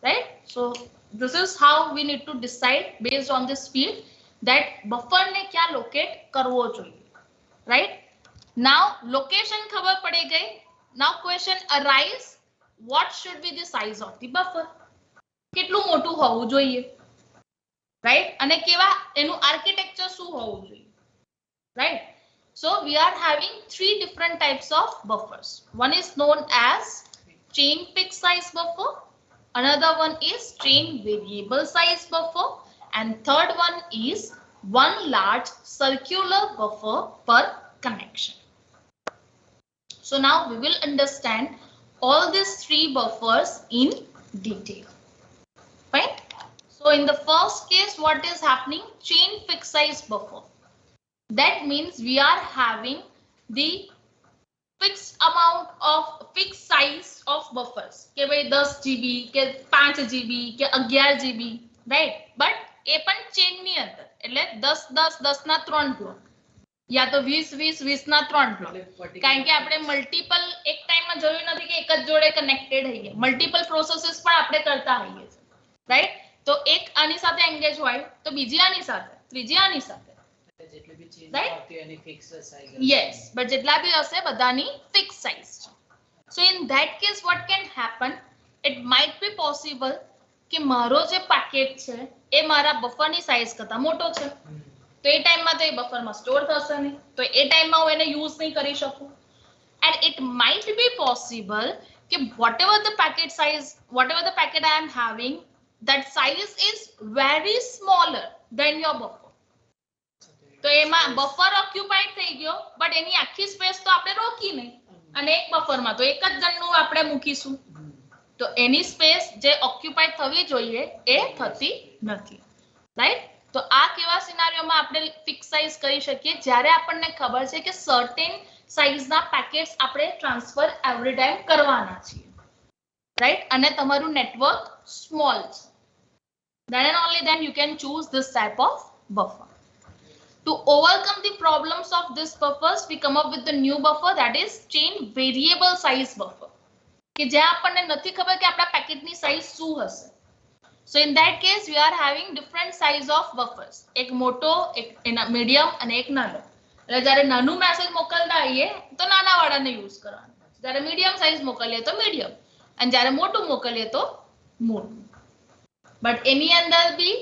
right so this is how we need to decide based on the speed that buffer ને ક્યાં લોકેટ કરવો જોઈએ right now location ખબર પડી ગઈ now question arise what should be the size of the buffer કેટલું મોટું હોવું જોઈએ રાઈટ અને કેવા એનું આર્કિટેક્ચર શું હોવું જોઈએ right so we are having three different types of buffers one is known as chain fixed size buffer another one is chain variable size buffer and third one is one large circular buffer per connection. So now we will understand all these three buffers in detail. Right? So in the first case, what is happening? Chain fixed size buffer. That means we are having the fixed amount of fixed size of buffers. કે ભાઈ 10 GB કે 5 GB કે 11 GB, right? But એ પણ chain ની અંદર એટલે 10 10 10 ના 3 block या तो 20 20 20 ના 3 બ્લોક કારણ કે આપણે મલ્ટીપલ એક ટાઈમમાં જરૂરી નથી કે એક જ જોડે કનેક્ટેડ હોઈએ મલ્ટીપલ પ્રોસેસીસ પણ આપણે કરતા હોઈએ છે રાઈટ તો એક આની સાથે એંગેજ હોય તો બીજી આની સાથે ત્રીજી આની સાથે જેટલી બી ચેન્જ Right? આવતી એની ફિક્સ સાઈઝ યસ બટ જેટલા બી હશે બધાની ફિક્સ સાઇઝ છે સો in that case what can happen it might be possible કે મારો જે પેકેટ છે એ મારા બફરની સાઇઝ કરતા મોટો છે તો એ ટાઈમમાં તો એ બફરમાં સ્ટોર થશે નહીં તો એ ટાઈમમાં હું એને યુઝ નહીં કરી શકું and it might be possible કે whatever the packet I am having that size is very smaller than your buffer તો એમાં બફર ઓક્યુપાઈડ થઈ ગયો બટ એની આખી સ્પેસ તો આપણે રોકી નહીં અને એક બફરમાં તો એક જ જણનું આપણે મૂકીશું તો એની સ્પેસ જે ઓક્યુપાઈડ થવી જોઈએ એ થતી નથી રાઈટ તો આ કેવા સિનારીઓમાં આપણે ફિક્સ સાઇઝ કરી શકીએ જ્યારે આપણને ખબર છે કે સર્ટેન સાઇઝના પેકેટ્સ આપણે ટ્રાન્સફર એવરી ટાઈમ કરવાના છીએ રાઈટ અને તમારું નેટવર્ક સ્મોલ છે then and only then you can choose this type of buffer. To overcome the problems of this buffers, we come up with the new buffer that is chain variable size buffer. કે જ્યાં આપણને નથી ખબર કે આપણા પેકેટની size શું હશે. So in that case, we are having different size of buffers. એક મોટો, એક મીડિયમ અને એક નાનો. એટલે જ્યારે નાનું મેસેજ મોકલતા હોઈએ તો નાના વાળાને યુઝ કરવાનું. જ્યારે મીડિયમ સાઇઝ મોકલીએ તો મીડિયમ અને જ્યારે મોટું મોકલીએ તો મોટું. બટ એની અંદર બી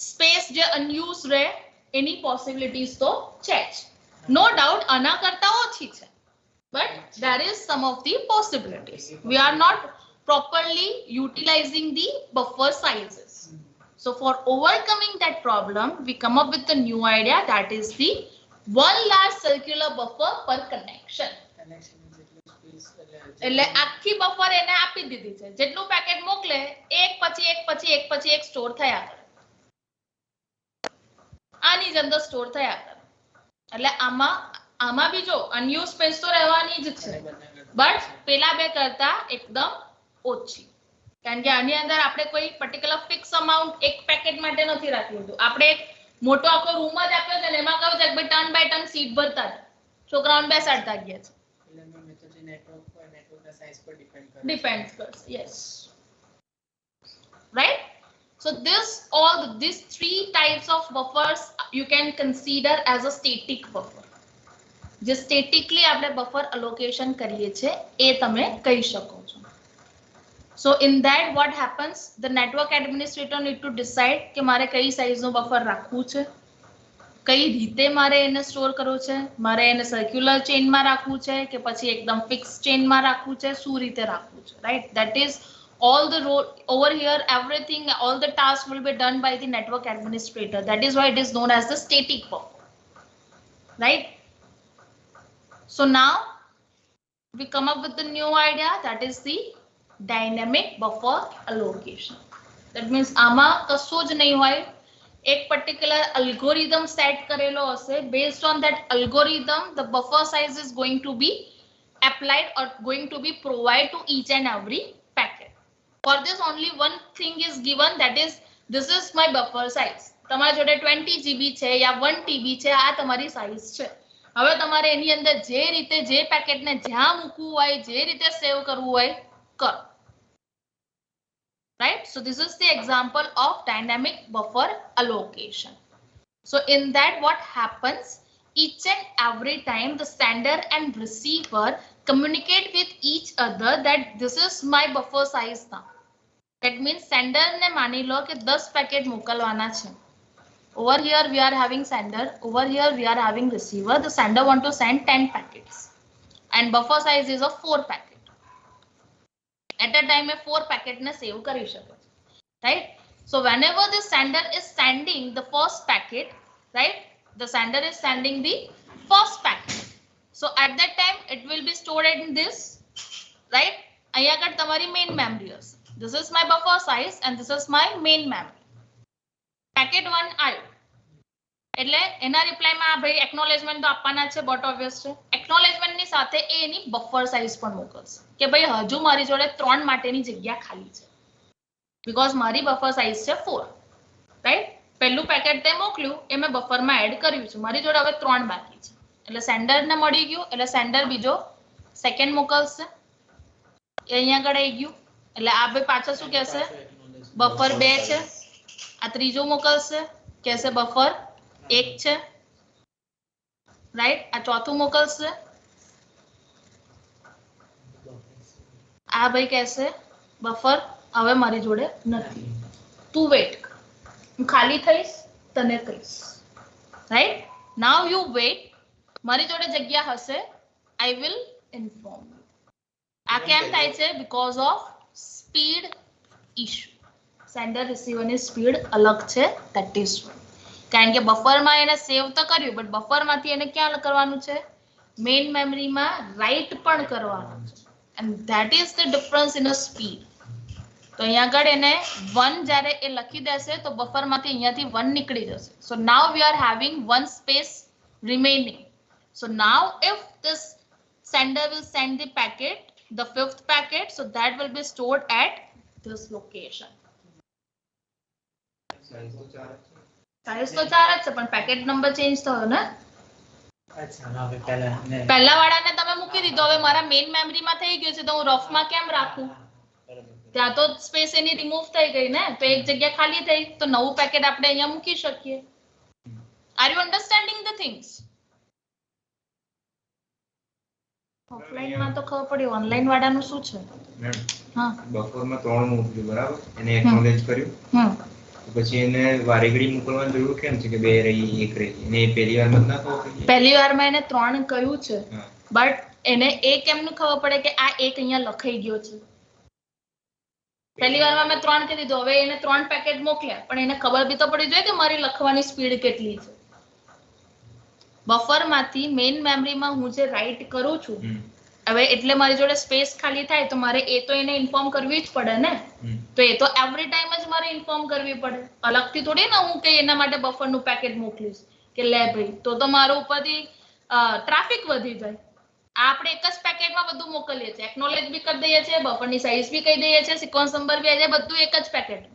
સ્પેસ જે અનયુઝ રહે એની પોસિબિલિટીઝ તો છે જ. નો ડાઉટ આના કરતા ઓછી છે. But there is some of the possibilities. We are not properly utilizing the buffer sizes. So for overcoming that problem, we come up with a new idea that is the one large circular buffer per connection. Connection જેટલું space એટલે આખી buffer એને આપી દીધી છે જેટલું packet મોકલે એક પછી એક પછી એક પછી એક સ્ટોર થયા કરે આની જ અંદર સ્ટોર થયા કરે એટલે આમાં બી જો અનયુઝ સ્પેસ તો રહેવાની જ છે બટ પેલા બે કરતા એકદમ ઓછી કારણ કે આની અંદર આપણે કોઈ પર્ટિક્યુલર ફિક્સ અમાઉન્ટ એક પેકેટ માટે નથી રાખી લીધું આપણે એક મોટો આખો રૂમ જ આપ્યો છે ને એમાં કહ્યું છે કે ભાઈ ટન બાય ટન સીટ ભરતા છોકરાઓને બેસાડતા ગયા છે સાઇઝ પર ડિપેન્ડ કરે. depends કરશે. Yes. Right? So these three types of buffers you can consider as a static buffer. જે statically આપણે buffer allocation કરીએ છે એ તમે કહી શકો છો. So in that what happens, the network administrator need to decide કે મારે કઈ size નો buffer રાખવું છે, કઈ રીતે મારે એને સ્ટોર કરવું છે, મારે એને સર્ક્યુલર ચેઇનમાં રાખવું છે કે પછી એકદમ ફિક્સ ચેઇનમાં રાખવું છે, શું રીતે રાખવું છે, right? That is all the role over here, everything, all the tasks will be done by the network administrator. That is why it is known as the static buffer, right? So now we come up with the new idea, that is the dynamic buffer allocation. That means આમાં કશું જ નહીં હોય, એક particular algorithm set કરેલો હશે. Based on that algorithm, the buffer size is going to be applied or going to be provided to each and every packet. For this only one thing is given, that is this is my buffer size. તમારા જોડે 20 GB છે યા 1 TB છે, આ તમારી size છે. હવે તમારે એની અંદર જે રીતે જે પેકેટને જ્યાં મૂકવું હોય, જે રીતે સેવ કરવું હોય કરો. Right? So this is the example of dynamic buffer allocation. So in that what happens, each and every time the sender and receiver communicate with each other that this is my buffer size now. That means sender ને માની લો કે 10 packet મોકલવાના છે. Over here we are having sender, over here we are having receiver. The sender want to send 10 packets and buffer size is of 4 packets. At a time 4 packet ne save કરી શકે, right? So whenever the sender is sending the first packet, right, the sender is sending the first packet, so at that time it will be stored in this, right? અહીંયા આગળ તમારી main memory હશે. This is my buffer size and this is my main memory. Packet 1 આવ્યો એટલે એના રિપ્લાયમાં આ ભાઈ acknowledgement તો આપવાના છે, બટ ઓબ્વિયસ છે. એક્નોલેજમેન્ટની સાથે એ એની બફર સાઇઝ પણ મોકલશે કે ભાઈ હજુ મારી જોડે 3 માટેની જગ્યા ખાલી છે, બીકોઝ મારી બફર સાઇઝ છે 4, રાઈટ? પહેલું પેકેટ તે મોકલ્યું એ મેં બફરમાં એડ કર્યું છે, મારી જોડે હવે 3 બાકી છે. એટલે સેન્ડરને મળી ગયું, એટલે સેન્ડર બીજો સેકન્ડ મોકલશે, એ અહીંયા આગળ આવી ગયું. એટલે આ ભાઈ પાછળ શું કહેશે, બફર 2 છે. આ ત્રીજો મોકલશે, કહેશે બફર 1 છે, રાઈટ? આ ચોથું મોકલશે, આ ભાઈ કહેશે બફર હવે મારી જોડે નથી, તું વેટ કર, હું ખાલી થઈશ તને કહીશ, રાઈટ? નાઉ યુ વેટ, મારી જોડે જગ્યા હશે, આઈ વિલ ઇન્ફોર્મ યુ. આ કેમ થાય છે? Because of speed issue. Sender રિસીવરની સ્પીડ અલગ છે, ધેટ ઇઝ કારણ કે બફરમાં એને સેવ તો કર્યું, બટ બફરમાંથી એને ક્યાં કરવાનું છે? મેઇન મેમરીમાં રાઈટ પણ કરવાનું છે, and that is the difference in a speed. તો અહીંયા આગળ એને 1 જ્યારે એ લખી દેશે તો બફરમાંથી અહીંયાથી 1 નીકળી જશે. So now we are having 1 space remaining. So now if this sender will send the packet, the 5th packet, so that will be stored at this location. Size તો 4 જ છે પણ પેકેટ નંબર ચેન્જ થયો ને. અચ્છા, હવે પહેલા પહેલા વાળાને તમે મૂકી દીધો, હવે મારા મેઇન મેમરીમાં થઈ ગયું છે તો હું રફમાં કેમ રાખું? ત્યાં તો સ્પેસ એની રિમૂવ થઈ ગઈ ને, તો એક જગ્યા ખાલી થઈ, તો નવું પેકેટ આપણે અહીંયા મૂકી શકીએ. Are you understanding the things? ઓફલાઈનમાં તો ખબર પડી, ઓનલાઈન વાળાનું શું છે? હા, બફરમાં 3 મોકલ્યું, બરાબર? એને એક્નોલેજ કર્યું, પછી એને વારે ઘડી મોકલવાની જરૂર કેમ છે કે 2 રહી 1 રહી? એને પહેલી વારમાં જ ના ખબર પડી? પહેલી વારમાં એને 3 કહ્યું છે, બટ એને એ કેમનું ખબર પડે કે આ એક અહીંયા લખાઈ ગયો છે? પહેલી વારમાં મેં 3 કહી દીધું, હવે એને 3 પેકેટ મોકલ્યા, પણ એને ખબર બી તો પડી જોઈએ કે મારી લખવાની સ્પીડ કેટલી છે. બફરમાંથી મેઇન મેમરીમાં હું જે રાઈટ કરું છું, હવે એટલે મારી જોડે સ્પેસ ખાલી થાય તો મારે એ તો એને ઇન્ફોર્મ કરવી જ પડે ને. તો એ તો એવરી ટાઈમ જ મારે ઇન્ફોર્મ કરવી પડે, અલગથી થોડી ના હું કે એના માટે બફરનું પેકેટ મોકલીશ કે લે ભાઈ, તો મારું ઉપરથી ટ્રાફિક વધી જાય. આપણે એક જ પેકેટમાં બધું મોકલીએ છીએ, એક્નોલેજ બી કરી દઈએ છીએ, બફરની સાઇઝ બી કહી દઈએ છીએ, સિક્વન્સ નંબર બી આવી જાય, બધું એક જ પેકેટ,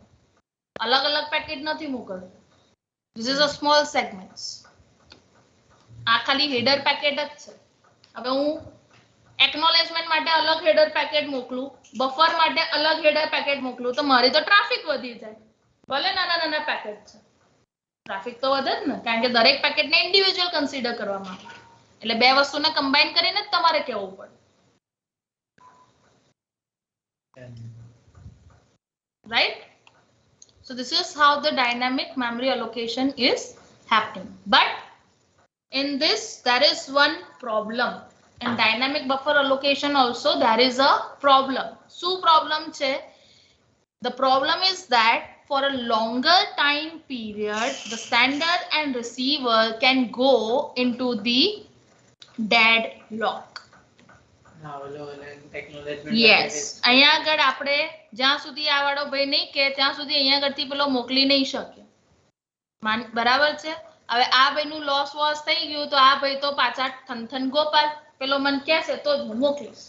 અલગ અલગ પેકેટ નથી મોકલતું. This is a small segments. આ ખાલી હેડર પેકેટ જ છે. હવે હું એકનોલેજમેન્ટ માટે અલગ હેડર પેકેટ મોકલું, બફર માટે અલગ હેડર પેકેટ મોકલું, તો મારી તો ટ્રાફિક વધી જાય. ભલે નાના નાના પેકેટ છે, ટ્રાફિક તો વધે જ ને, કારણ કે દરેક પેકેટને ઇન્ડિવિડ્યુઅલ કન્સિડર કરવામાં આવે. એટલે બે વસ્તુને કમ્બાઈન કરીને જ તમારે કહેવું પડે. Right? So this is how the dynamic memory allocation is happening. But in this there is one problem. In dynamic buffer allocation also there is a problem. શું problem છે? The problem is that for a longer time period the sender and receiver can go into the deadlock. Yes, અહીંયા આગળ આપણે જ્યાં સુધી આ વાળો ભાઈ નહીં કે ત્યાં સુધી અહીંયા આગળથી પેલો મોકલી નહીં શકે. બરાબર છે. હવે આ ભાઈનું લોસ વોસ થઈ ગયું તો આ ભાઈ તો પાછા થનથન ગોપાલ, પેલો મને કહેશે તો જ હું મોકલીશ,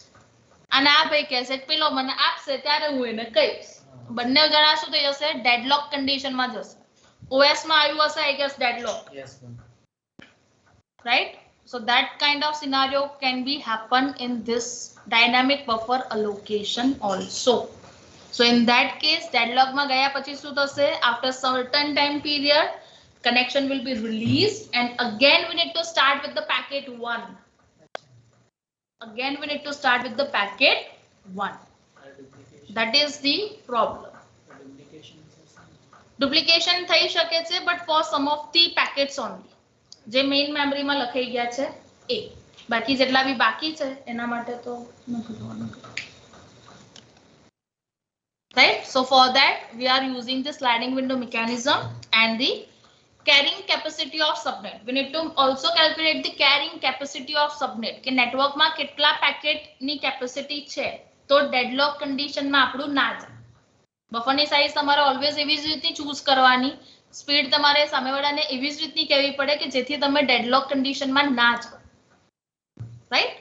અને આ ભાઈ કહેશે પેલો મને આપશે ત્યારે હું એને કહીશ. બંને જણા શું થઈ જશે? ડેડલોક કન્ડિશનમાં જશે. ઓએસ માં આવ્યું હશે I guess deadlock. Yes, ma'am. Right? So that kind of scenario can be happen in this dynamic buffer allocation also. So in that case deadlock માં ગયા પછી શું થશે? After certain time period connection will be released and again we need to start with the packet 1. Again we need to start with the packet 1. That is the problem. Duplication થઈ શકે છે but for some of the packets only. જે main મેમરીમાં લખાઈ ગયા છે એ, બાકી જેટલા બી બાકી છે એના માટે તો નથી જોવાનું. Right? So for that we are using the sliding window mechanism and the carrying capacity of subnet. We need to also calculate the carrying capacity of subnet કે નેટવર્કમાં કેટલા પેકેટની કેપેસિટી છે તો ડેડલોક કન્ડિશનમાં આપણું ના જાય. બફરની સાઇઝ તમારે ઓલવેઝ એવી જ રીતની ચૂઝ કરવાની, સ્પીડ તમારે સામેવાળાને એવી જ રીતની કહેવી પડે કે જેથી તમે ડેડલોક કન્ડિશનમાં ના જાઓ. Right?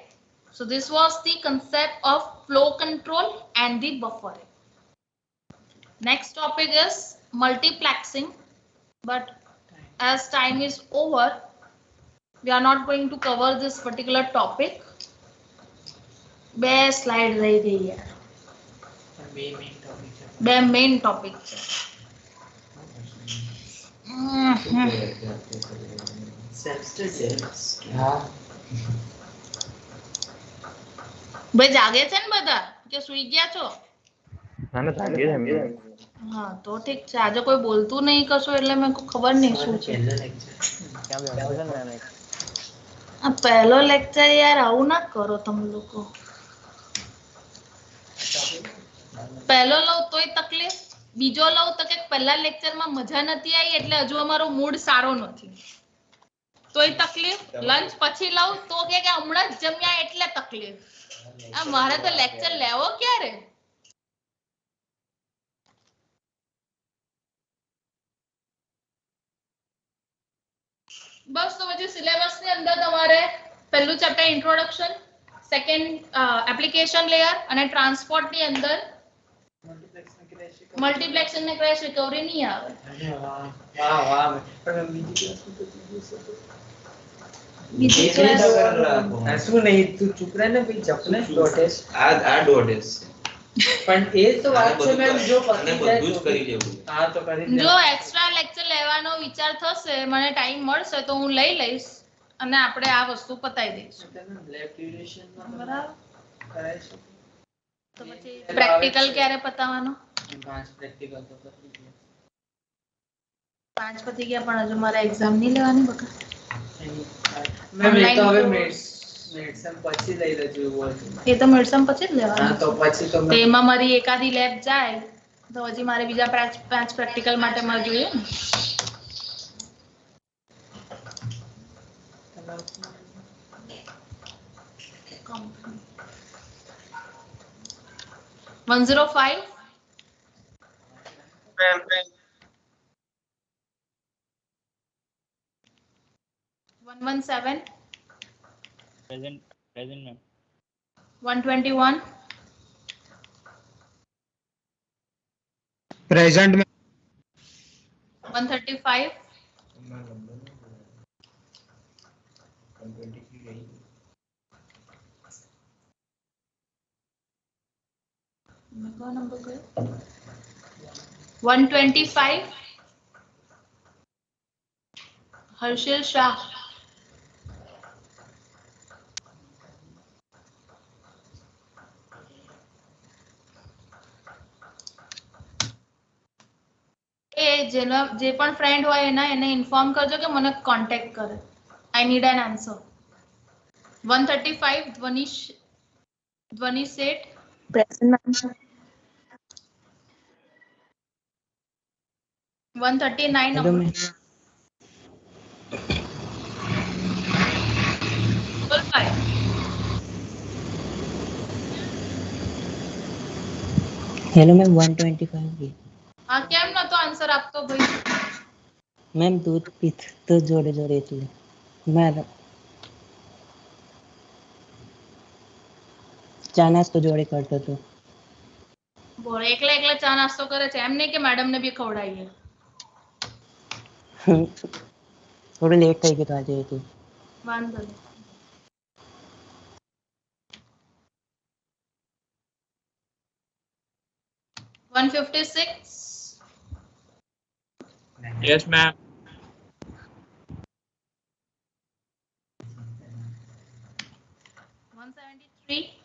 So this was the concept of flow control and the buffering. Next topic is multiplexing, but as time is over we are not going to cover this particular topic. બે slide રહી ગઈ યાર. બે main topic છે. ભાઈ જાગે છે ને બધા કે સુઈ ગયા છો? હા તો ઠીક છે. આજે કોઈ બોલતું નહીં કશું એટલે મેં ખબર નહીં શું છે. આ પહેલો લેક્ચર યાર આવું ના કરો તમે લોકો. પહેલો લઉં તોય તકલીફ, બીજો લઉં તો કે પહેલા લેક્ચરમાં મજા નથી આવી એટલે હજુ અમારો મૂડ સારો નથી તોય તકલીફ, લંચ પછી લઉં તો કે હમણાં જ જમ્યા એટલે તકલીફ. આ મારે તો લેક્ચર લેવો ક્યારે? બસ તો પછી સિલેબસની અંદર તમારે પહેલું chapter introduction, second application layer અને ટ્રાન્સપોર્ટની અંદર મલ્ટીપ્લેક્સિંગ ને ક્રેશ રિકવરી નહીં આવે. બીજી ક્લાસ શું નહીં, તું ચૂપ રહે ને ભાઈ, જપને ડોટેસ આ ડોટેસ પણ એ તો વાત છે મેમ, જો અને બધું જ કરી લેવું. હા તો કરી જો એક્સ્ટ્રા લેક્ચર લેવાનો વિચાર થશે, મને ટાઈમ મળશે તો હું લઈ લઈશ અને આપણે આ વસ્તુ પતાવી દઈશું. લેબ ડ્યુરેશનમાં બરાબર? કરાય છે તો પછી પ્રેક્ટિકલ ક્યારે પતાવવાનો? 5 પ્રેક્ટિકલ તો પતી ગયા. 5 પતી ગયા પણ હજુ મારે એક્ઝામ નહીં લેવાની બકા. મેમ એ તો હવે મેડિસન પછી લઈ લેજો એવું હોય એ તો મેડિસન પછી જ લેવાનું. હા તો પછી તો તો એમાં મારી એકાદી લેબ જાય તો હજી મારે બીજા 5 પ્રેક્ટિકલ માટે મારે જોઈએ ને. One 105 117 Present, ma'am. 121 Present, ma'am. 135 123 રહી. कौन नंबर गयो 125 हर्षिल शाह એ જે પણ ફ્રેન્ડ હોય એને ઇન્ફોર્મ કરજો કે મને કોન્ટેક્ટ કરે આઈ નીડ એન આન્સર 135 ધ્વનિ સેઠ Present, ma'am. 139 hello number ma'am बोल पाए हेलो मैम 125 की हाँ કેમ નતો આન્સર આપતો ભાઈ मैम दूध पीत तो जोड़े जोड़े એટલે मैडम ચા નાસ્તો જોડે કરતો હતો બોલ એકલા એકલા ચા નાસ્તો કરે છે એમ નહીં કે મેડમ ને બી ખવડાવીએ થોડું લેટ થઈ ગયું આજે એટલે વાંધો નહીં $156 Yes, ma'am. 173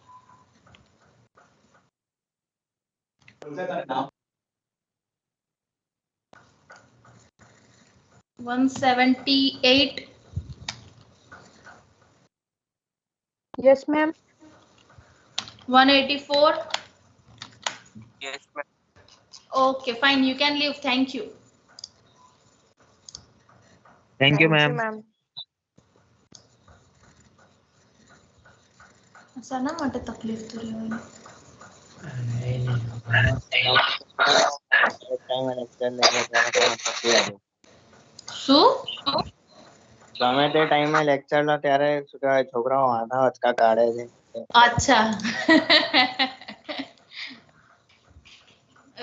178 Yes, ma'am. 184 Yes, ma'am. okay fine you can leave thank you Thank you, ma'am. ma'am. શાના માટે તકલીફ તો રહેવાની શું ગમે તે ટાઈમે લેક્ચર લો ત્યારે શું કહેવાય છોકરાઓ આધા અચકા કાઢે છે અચ્છા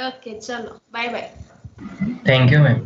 ઓકે ચલો bye bye Thank you, ma'am.